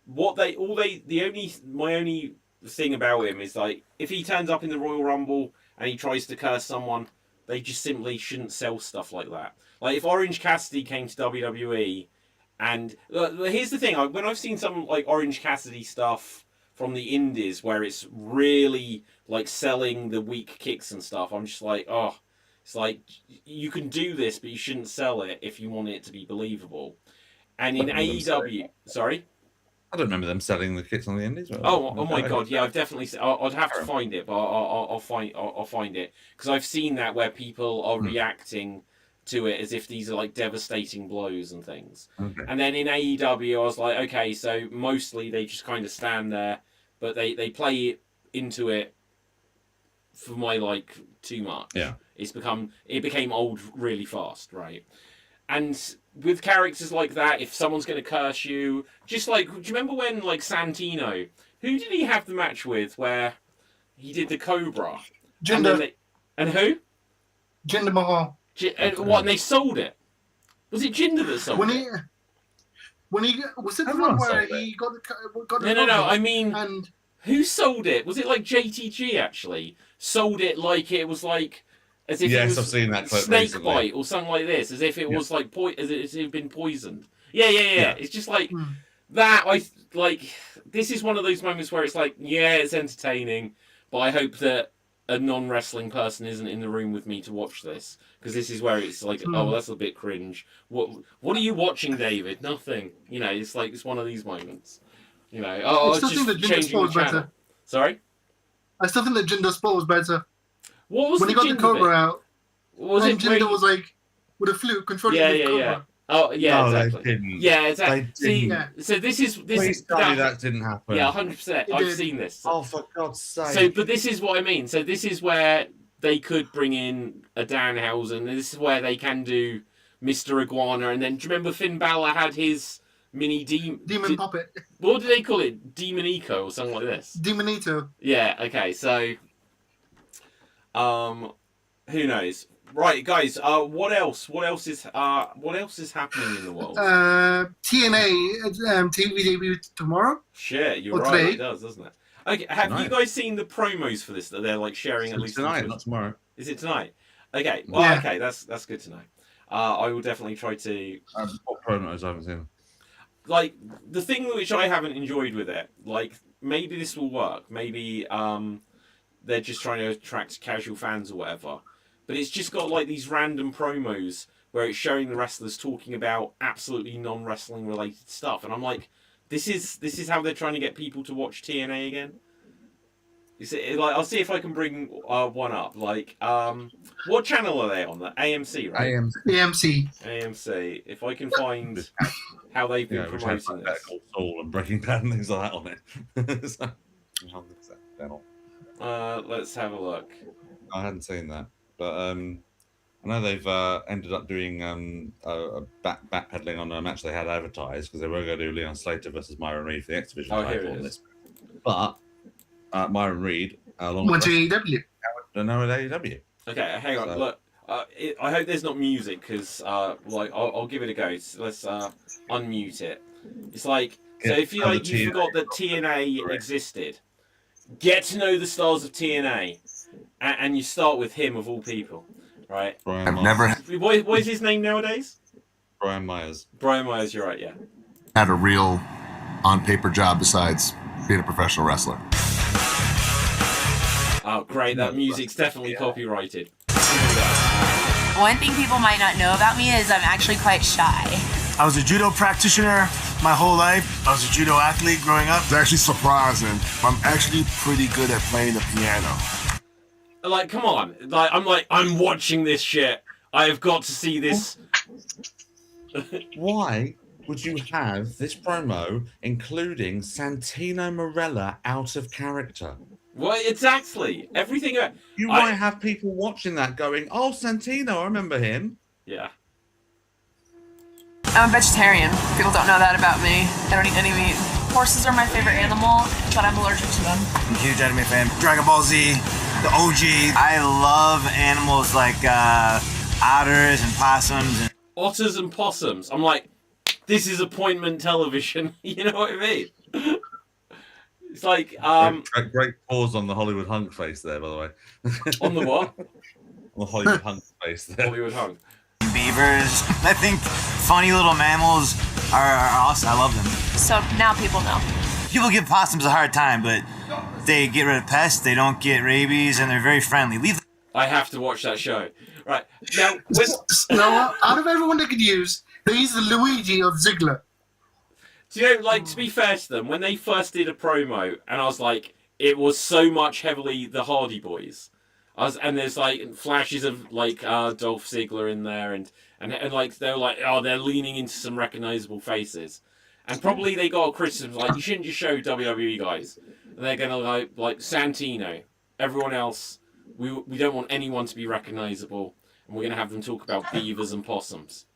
My only thing about him is like if he turns up in the Royal Rumble and he tries to curse someone, they just simply shouldn't sell stuff like that. Like if Orange Cassidy came to WWE. And here's the thing: when I've seen some like Orange Cassidy stuff from the Indies, where it's really like selling the weak kicks and stuff, I'm just like, oh, it's like you can do this, but you shouldn't sell it if you want it to be believable. And in AEW, sorry, I don't remember them selling the kits on the Indies. oh my god, yeah, I've definitely. I'd have to find it, but I'll find it because I've seen that where people are reacting to it as if these are like devastating blows and things. Okay. And then in AEW, I was like, okay, so mostly they just kind of stand there, but they play into it for my like too much. Yeah, it became old really fast, right? And with characters like that, if someone's going to curse you, just like, do you remember when like Santino, who did he have the match with where he did the Cobra? Jinder. And who? Jinder Mahal. And what? And they sold it. Was it Jinder that sold it? When he was it the one where he got the no. I mean, and who sold it? Was it like JTG actually sold it like it was like as if it was I've seen that clip snake recently. bite or something like this, as if it was like as if it had been poisoned. Yeah. It's just like that. I like this is one of those moments where it's like, yeah, it's entertaining, but I hope that a non-wrestling person isn't in the room with me to watch this, because this is where it's like, oh, that's a bit cringe. What are you watching, David? Nothing. You know, it's like it's one of these moments. You know, oh, it's just changing the channel. Better. Sorry? I still think that Jinder Sport was better. What was when he got the Cobra out? Was and Jinder was like with a flute controlling the Cobra. Yeah. Oh yeah, no, exactly. They didn't. Yeah, exactly. See, so this is that didn't happen. Yeah, 100%. I've seen this. Oh, for God's sake! So, but this is what I mean. So this is where they could bring in a Danhausen. This is where they can do Mr. Iguana, and then do you remember Finn Balor had his mini demon puppet? What do they call it? Demonico or something like this? Demonito. Yeah. Okay. So, who knows? Right, guys. What else? What else is happening in the world? TNA TV debut tomorrow. Shit, you're right. Today. It does, doesn't it? Okay. Have you guys seen the promos for this that they're like sharing at least tonight, not tomorrow? Is it tonight? Okay. Well, okay. That's good to know. I will definitely try to. What promos I haven't seen? Like the thing which I haven't enjoyed with it, like maybe this will work. Maybe they're just trying to attract casual fans or whatever. But it's just got like these random promos where it's showing the wrestlers talking about absolutely non-wrestling related stuff, and I'm like, this is how they're trying to get people to watch TNA again. Like, I'll see if I can bring one up. Like, what channel are they on? The AMC, right? AMC. If I can find how they've been promoting this. Soul and Breaking Bad and things like that on it. How good is that channel? Let's have a look. I hadn't seen that, but I know they've ended up doing a backpedaling on a match they had advertised because they were going to do Leon Slater versus Myron Reed for the X Division Oh, here title it on is. this. But Myron Reed, along Went to with AEW. no at AEW. Okay, hang on. So- Look, I hope there's not music because, like, I'll give it a go. So let's unmute it. It's like, so Yeah, if you and like, the you TNA forgot that TNA existed. Get to know the stars of TNA, and you start with him of all people, right? Brian I've Myers. never What is his name nowadays? Brian Myers. Brian Myers. You're right. Yeah. had a real on-paper job besides being a professional wrestler. Oh, great! That music's definitely copyrighted. One thing people might not know about me is I'm actually quite shy. I was a judo practitioner my whole life. I was a judo athlete growing up. It's actually surprising. I'm actually pretty good at playing the piano. Like, come on! I'm watching this shit. I've got to see this. Why would you have this promo including Santino Marella out of character? Well, exactly. Everything. You might have people watching that going, "Oh, Santino, I remember him." Yeah. I'm a vegetarian. People don't know that about me. I don't eat any meat. Horses are my favorite animal, but I'm allergic to them. I'm a huge anime fan. Dragon Ball Z, the OG. I love animals like otters and possums. And Otters and possums. I'm like, this is appointment television. You know what I mean? It's like, Great pause on the Hollywood hunk face there, by the way. on the what? On the Hollywood hunk face there. Hollywood hunk. beavers. I think funny little mammals are awesome. I love them. So now people know. People give possums a hard time, but they get rid of pests, they don't get rabies, and they're very friendly. Leave I have to watch that show. Right. Now, when... Now, out of everyone they could use, they used the Luigi of Ziggler. Do you know, like, to be fair to them, when they first did a promo, and I was like, it was so much heavily the Hardy Boys. And there's, like, flashes of, like, Dolph Ziggler in there, and like, they were like, oh, they're leaning into some recognizable faces. And probably they got a criticism, like, you shouldn't just show WWE guys. And they're going to, like Santino. Everyone else, we don't want anyone to be recognizable, and we're going to have them talk about beavers and possums.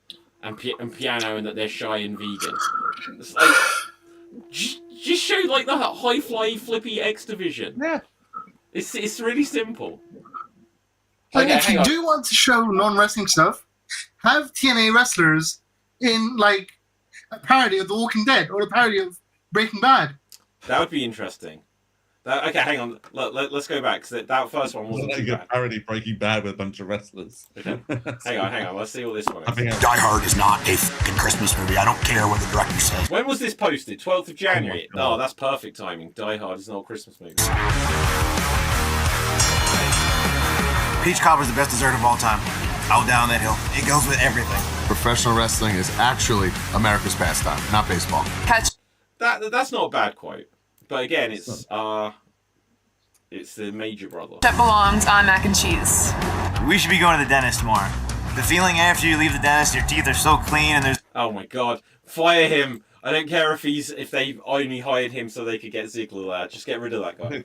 And piano, and that they're shy and vegan. It's like, just show like the high fly flippy X division. Yeah, it's really simple. Like, Okay, if hang you on. do want to show non-wrestling stuff, have TNA wrestlers in like a parody of The Walking Dead or a parody of Breaking Bad. That would be interesting. Okay, hang on. Let's go back because that first one wasn't like too a bad. parody Breaking Bad with a bunch of wrestlers. Okay. Hang on. Let's see what this one I is. think Die Hard is not a fucking Christmas movie. I don't care what the director says. When was this posted? 12th of January. Oh my God. Oh, that's perfect timing. Die Hard is not a Christmas movie. peach cobbler is the best dessert of all time. Out down that hill. It goes with everything. Professional wrestling is actually America's pastime, not baseball. Catch That's not a bad quote. But again, it's the Major Brother. that belongs on mac and cheese. We should be going to the dentist more. The feeling after you leave the dentist, your teeth are so clean and there's Oh my God! Fire him! I don't care if they only hired him so they could get Ziggler there. Just get rid of that guy.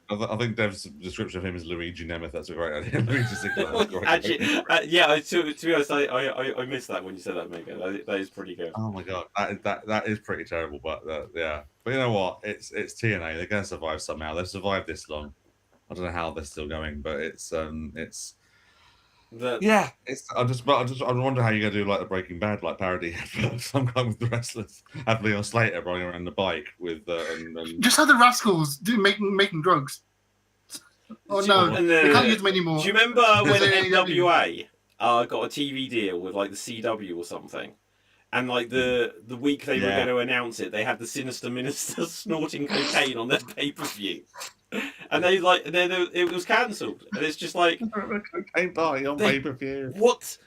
I think Dev's description of him is Luigi Nemeth. That's a great idea. Luigi Ziggler. That's great. Actually, yeah. To be honest, I missed that when you said that, Mega. That is pretty good. Oh my God, that is pretty terrible. But yeah, but you know what? It's TNA. They're going to survive somehow. They've survived this long. I don't know how they're still going, but it's yeah. I wonder how you're going to do like the Breaking Bad like parody some kind with the wrestlers. Have Leon Slater riding around the bike with and Just have the Rascals making drugs. Oh no, they can't use them anymore. Do you remember when There's an NWA got a TV deal with like the CW or something? And like the week they were Yeah. going to announce it, they had the Sinister Minister snorting cocaine on their pay-per-view, and it was cancelled. And it's just like, cocaine party on They- pay-per-view. what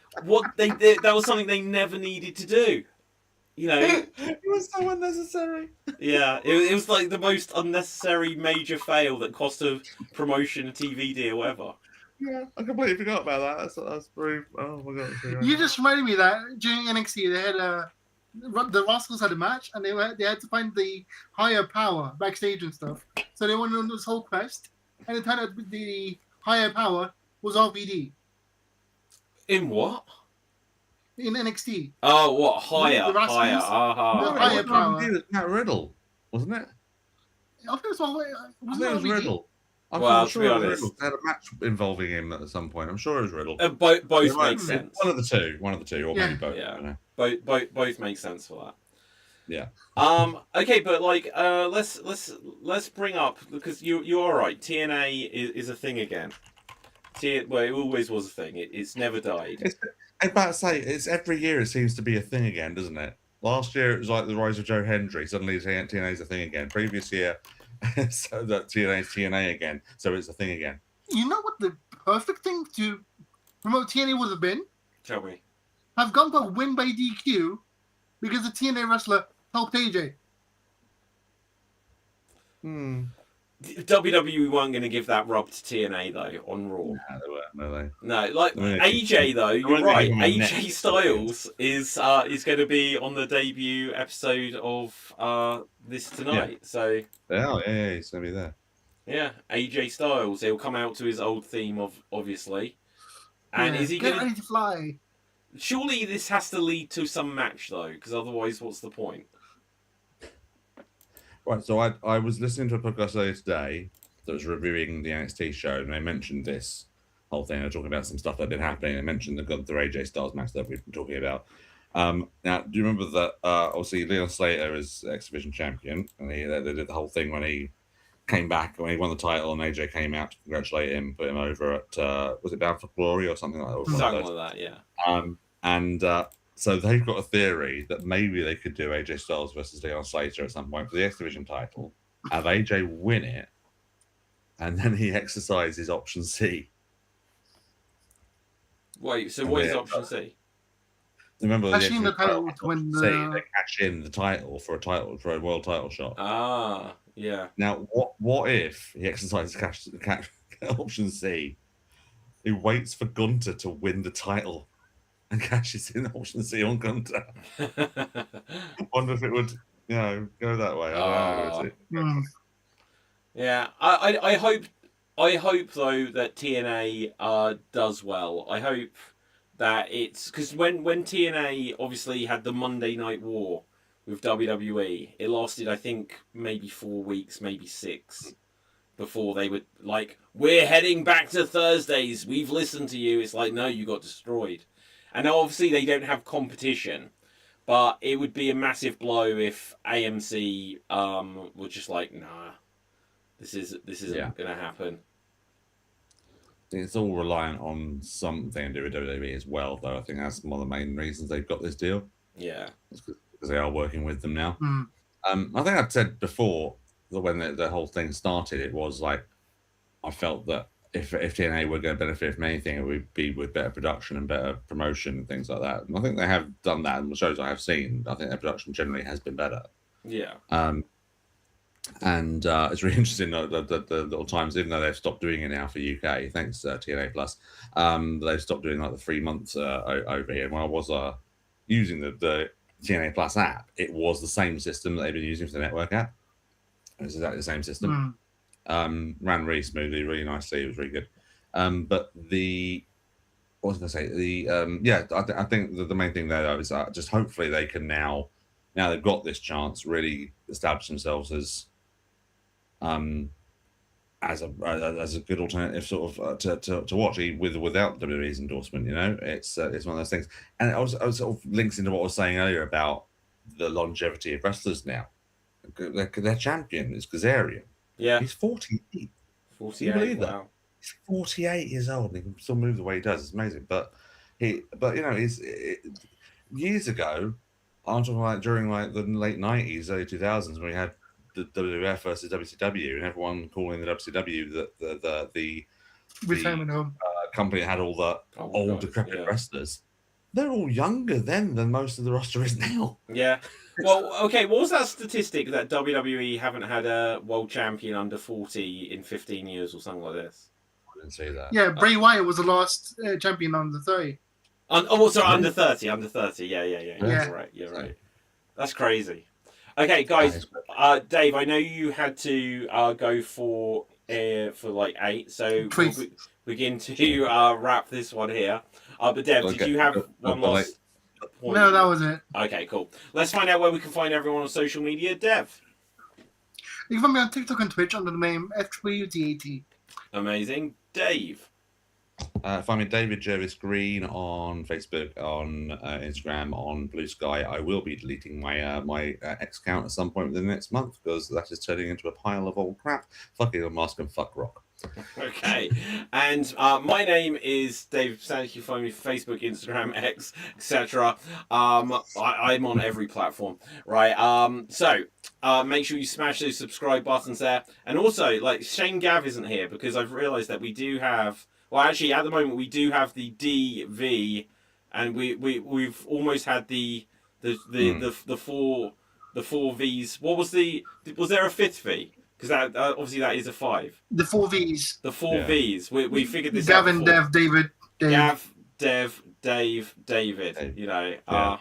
they did, that was something they never needed to do. You know, It was so unnecessary. yeah, it was like the most unnecessary major fail that cost a promotion, a TV deal, ever. Yeah, I completely forgot about that. That's very. Oh my God. You just reminded me that during NXT they had the Rascals had a match, and they had to find the higher power backstage and stuff. So they went on this whole quest, and it turned out the higher power was RVD In what? in NXT. Oh, what? Higher, The Rascals? higher. The Okay. higher power. It was Matt Riddle, wasn't it? I think it was, I think it was RVD? Riddle. I'm Well, sure to be it was honest- Riddle. They had a match involving him at some point. I'm sure it was Riddle. Both You're right, make sense. One of the two, or Yeah. maybe both. Yeah. I don't know. Both make sense for that. Yeah. Okay, but like, let's bring up, because you're all right. TNA is a thing again. Well, it always was a thing. It's never died. I'm about to say, it's every year it seems to be a thing again, doesn't it? Last year it was like the rise of Joe Hendry. Suddenly TNA is a thing again. Previous year, so that TNA is TNA again. So it's a thing again. You know what the perfect thing to promote TNA would have been? Tell me. Have Gunther win by DQ because the TNA wrestler helped AJ. WWE weren't going to give that rub to TNA though on Raw. Yeah, they were, were they? No, like Yeah. AJ though, you're weren't right. giving him a AJ net. Styles is going to be on the debut episode of this tonight. So Yeah, he's going to be there. yeah, AJ Styles. He'll come out to his old theme of obviously. And Yeah, is he get going to? ready to fly? Surely this has to lead to some match though, because otherwise, what's the point? Right, so I was listening to a podcast earlier today that was reviewing the NXT show, and they mentioned this whole thing. They were talking about some stuff that had been happening. They mentioned the AJ Styles match that we've been talking about. Now, do you remember that obviously Leon Slater is X Division champion, and they did the whole thing when he came back, when he won the title, and AJ came out to congratulate him, put him over at, was it Bound for Glory or something like that? Or one of Something those. like that, yeah. So they've got a theory that maybe they could do AJ Styles versus Leon Slater at some point for the X Division title, have AJ win it, and then he exercises option C. Wait, so what is option C? Remember Cash in the title to win C, the- they cash in the title for a world title shot. Ah, yeah. Now, what if he exercises option C? He waits for Gunter to win the title and cashes in option C on Gunter. Wonder if it would, go that way. I don't know. Hmm. Yeah, I hope though that TNA does well. I hope that it's because when TNA obviously had the Monday Night War with WWE, it lasted I think maybe 4 weeks, maybe 6, before they would like, we're heading back to Thursdays. We've listened to you. It's like, no, you got destroyed. And obviously they don't have competition, but it would be a massive blow if AMC were just like, nah, this isn't going to happen. It's all reliant on something to do with WWE as well, though. I think that's one of the main reasons they've got this deal. Yeah. Because they are working with them now. Hmm. I think I'd said before that when the whole thing started, it was like, I felt that if TNA were going to benefit from anything, it would be with better production and better promotion and things like that. And I think they have done that in the shows I have seen. I think their production generally has been better. Yeah. And it's really interesting the little times, even though they've stopped doing it now for UK, thanks TNA Plus, they've stopped doing like the 3 months over here. When I was using the TNA Plus app, it was the same system that they've been using for the network app. It was exactly the same system. Ran really smoothly, really nicely. It was really good. But what was I going to say? I think the main thing there though is just hopefully they can now they've got this chance, really establish themselves as a good alternative sort of to watch without WWE's endorsement. It's one of those things, and it also sort of links into what I was saying earlier about the longevity of wrestlers now. Their champion is Kazarian. Yeah. He's 48. 48. believe that? Wow. He's 48 years old and he can still move the way he does. It's amazing. But he's years ago, I'm talking like during like the late 90s, early 2000s, when we had the WWF versus WCW, and everyone calling the WCW the Retirement home. company that had all the old decrepit wrestlers. They're all younger then than most of the roster is now. Yeah. Well, okay, what was that statistic that WWE haven't had a world champion under 40 in 15 years or something like this? I didn't see that. Yeah, Bray Wyatt was the last champion on the 30. Sorry, under 30. Under 30. Yeah. Yeah. You're right. You're right. That's crazy. Okay, guys. Dave, I know you had to go for like 8, so Please. we'll begin to wrap this one here. But Dev, did you have one last point? No, that was it. Okay, cool. Let's find out where we can find everyone on social media. Dev. You can find me on TikTok and Twitch under the name FWDAT. Amazing. Dave. Find me David Jervis Green on Facebook, on Instagram, on Blue Sky. I will be deleting my my X account at some point within the next month because that is turning into a pile of old crap. Fuck Elon Musk and fuck Rock. Okay, and my name is Dave Sanders. You find me Facebook, Instagram, X, etc. I'm on every platform, right? So make sure you smash those subscribe buttons there, and also like Shane Gav isn't here because I've realised that we do have. Well, actually, at the moment we do have the DV, and we've almost had the four Vs. What was there a fifth V? Because that obviously that is a 5. The 4 Vs. The 4 Vs. We figured this Gavin, out. David. Gav, Dev, Dave, David. You know,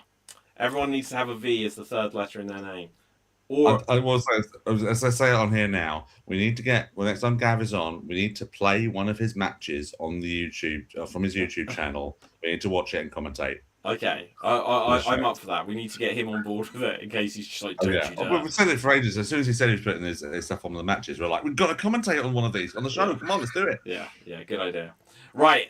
everyone needs to have a V as the third letter in their name. Or I will say, as I say it on here now, we need to get, well, next time Gav is on, we need to play one of his matches on the YouTube, from his YouTube channel. We need to watch it and commentate. okay, I'm up for that. We need to get him on board with it in case he's just like, don't you dare. We've said it for ages. As soon as he said he was putting his stuff on the matches, we're like, we've got to commentate on one of these on the show. Come on, let's do it. Yeah, good idea. Right.